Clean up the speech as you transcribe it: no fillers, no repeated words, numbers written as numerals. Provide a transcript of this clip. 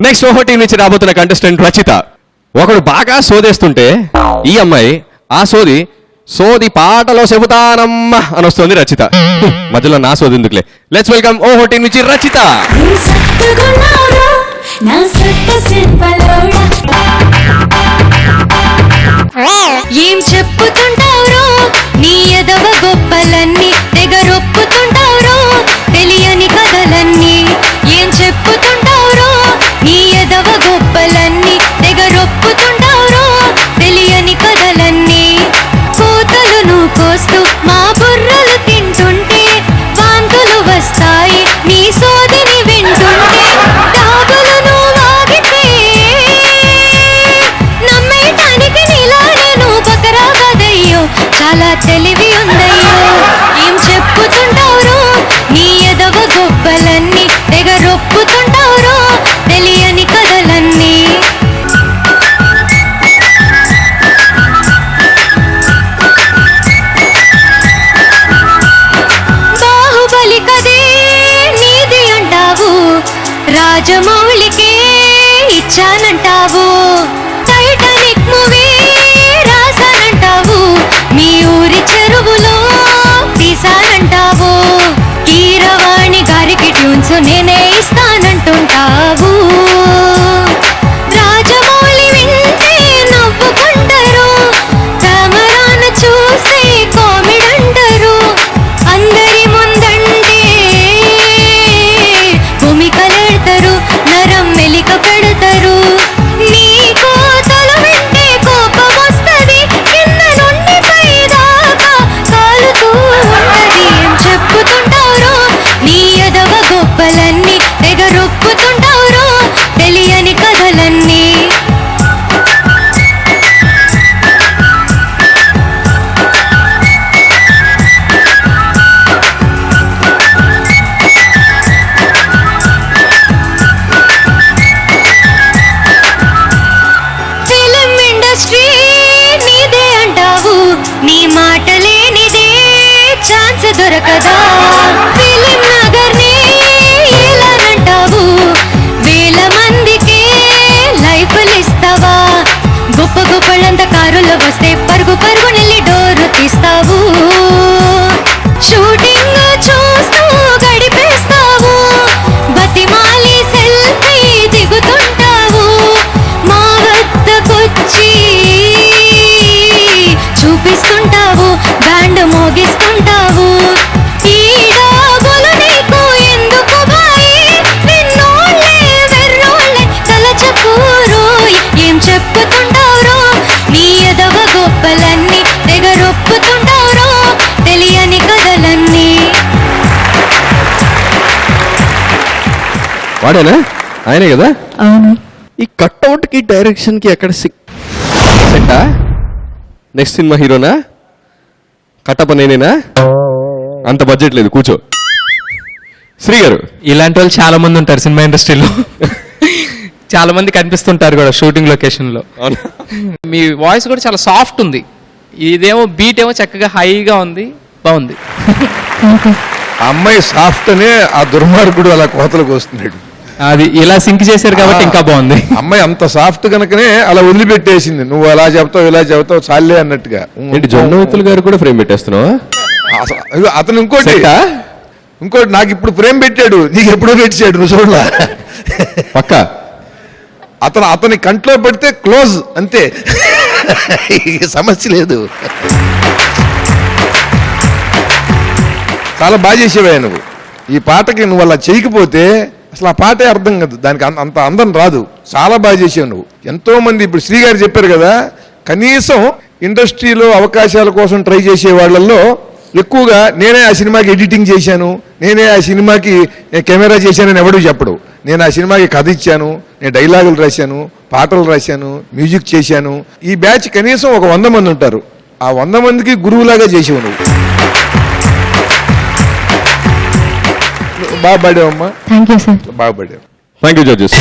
Next ఓహోటీ నుంచి రాబోతున్న contestant Rachitha. ఒకడు బాగా సోదేస్తుంటే ఈ అమ్మాయి ఆ సోది పాటలో చెబుతానమ్మా అని వస్తుంది రచిత. మధ్యలో నా సోది ఎందుకులే. లెట్స్ వెల్కమ్ ఓహోటీ నుంచి రచిత. ఏం చెప్పుతుంటావురో నీ ఎదవ గొప్పలన్నీ తెగరొప్పుతుంటావురో తెలియని కథలన్నీ. ఏం చెప్పుతుంటావురో నీ ఎదవ గొప్పలన్నీ తెగరొప్పుతుంటావురో తెలియని కథలన్నీ. కోతలు నువ్వు కోస్తూ మా బుర్రలు తింటుంటే వాంతులు వస్తాయి నీ సోదిని వింటుంటే. డాబులు నువ్వు వాగితే నమ్మేటానికి నీలానే నువ్వు బకరా కదయ్యో, చాలా తెలివి ఉందయ్యో. ఏం చెప్పుతుంటావురో నీ ఎదవ గొప్పలన్నీ తెగరొప్పుతుంటావురో తెలియని కథలన్నీ. బాహుబలి కదే నీది అంటావు, రాజమౌళికే ఇచ్చానంటావు. టైటానిక్ మూవీ రాసానంటావు, మీ ఊరి చెరువులో తీసానంటావు. కీరవాణి గారికి ట్యూన్స్ నేనే ఇస్తానంటుంటావు. రాజమౌళి వింటే నవ్వుకుంటారు, కెమెరాను చూసి కామెడీ అంటారు. అందరి ముందంటే భూమికలెడతారు, నరం మెలిక పెడతారు. నీ కోతలు వింటే కోపం వస్తది, కింద నుండి పైదాకా కాలుతూ ఉంటది. ఏం చెప్పుతుంటావురో నీ ఎదవ గొప్పలన్నీ తెగరొప్పుతుంటావురో తెలియని కథలన్నీ. ఫిలిం ఇండస్ట్రీ నీదే అంటావు, నీ మాట లేనిదే ఛాన్స్ దొరకదా. ఫిలిం నగర్ ని ఏలానంటావు, వేల మందికే లైఫ్లు ఇస్తావా. గొప్ప గొప్పలంత కారులో వస్తే పరుగు పరుగు నెల్లి డోరు తీస్తావు. షూటింగ్ చూస్తూ గడిపేస్తావు, బతిమాలి సెల్ఫీ దిగుతుంటావు. మా వద్దకొచ్చి చూపిస్తుంటావు, బ్యాండ్ మోగిస్తుంటావు. ఈ డాబులు నీకు ఎందుకు బాయి, నిన్నోళ్ళే వెర్రోళ్ళే తలచకూరోయ్. ఏం చెప్పుతుంటావురో నీ ఎదవ గొప్పలన్నీ తెగరొప్పుతుంటావురో తెలియని కథలన్నీ. వాడేనా? ఆయనే కదా. అవును. ఈ కట్అవుట్ కి డైరెక్షన్ కి ఎక్కడ సెట్టా? నెక్స్ట్ సినిమా హీరోనా? కట్టప్ప నేనేనా? అంత బడ్జెట్ లేదు, కూర్చో. శ్రీ గారు, ఇలాంటి వాళ్ళు చాలా మంది ఉంటారు సినిమా ఇండస్ట్రీలో. చాలా మంది కనిపిస్తుంటారు కూడా షూటింగ్ లొకేషన్ లో. మీ వాయిస్ కూడా చాలా సాఫ్ట్ ఉంది, ఇదేమో బీట్ ఏమో చక్కగా హైగా ఉంది, బాగుంది. అమ్మాయి సాఫ్ట్ అనే ఆ దుర్మార్గుడు అలా కోతలకు వస్తున్నాడు. అది ఇలా సింక్ చేశారు కాబట్టి ఇంకా బాగుంది. అమ్మాయి అంత సాఫ్ట్ కనుకనే అలా వదిలిపెట్టేసింది. నువ్వు అలా చెప్తావు ఇలా చెబుతావు చాలే అన్నట్టుగా. ఏంటి జొన్నవిత్తులు గారు కూడా ఫ్రేమ్ పెట్టేస్తున్నావా? అతను ఇంకోటి నాకు ఇప్పుడు ఫ్రేమ్ పెట్టాడు, నీకు ఎప్పుడో పెట్టాడు, నువ్వు చూడలా. పక్క అతని కంట్లో పెడితే క్లోజ్ అంతే, సమస్య లేదు. చాలా బాగా చేసేవా నువ్వు. ఈ పాటకి నువ్వు అలా చేయకపోతే అసలు ఆ పాటే అర్థం కాదు, దానికి అంత అందం రాదు. చాలా బాగా చేసావు నువ్వు. ఎంతో మంది ఇప్పుడు శ్రీగారు చెప్పారు కదా, కనీసం ఇండస్ట్రీలో అవకాశాల కోసం ట్రై చేసే వాళ్ళల్లో ఎక్కువగా నేనే ఆ సినిమాకి ఎడిటింగ్ చేశాను, నేనే ఆ సినిమాకి కెమెరా చేశానని ఎవడూ చెప్పడు. నేను ఆ సినిమాకి కథ ఇచ్చాను, నేను డైలాగులు రాశాను, పాటలు రాశాను, మ్యూజిక్ చేశాను. ఈ బ్యాచ్ కనీసం ఒక 100 మంది ఉంటారు. ఆ 100 మందికి గురువులాగా చేసావు నువ్వు. బాగా పాడావమ్మా. Thank you sir. బాగా పాడావు. Thank you judges.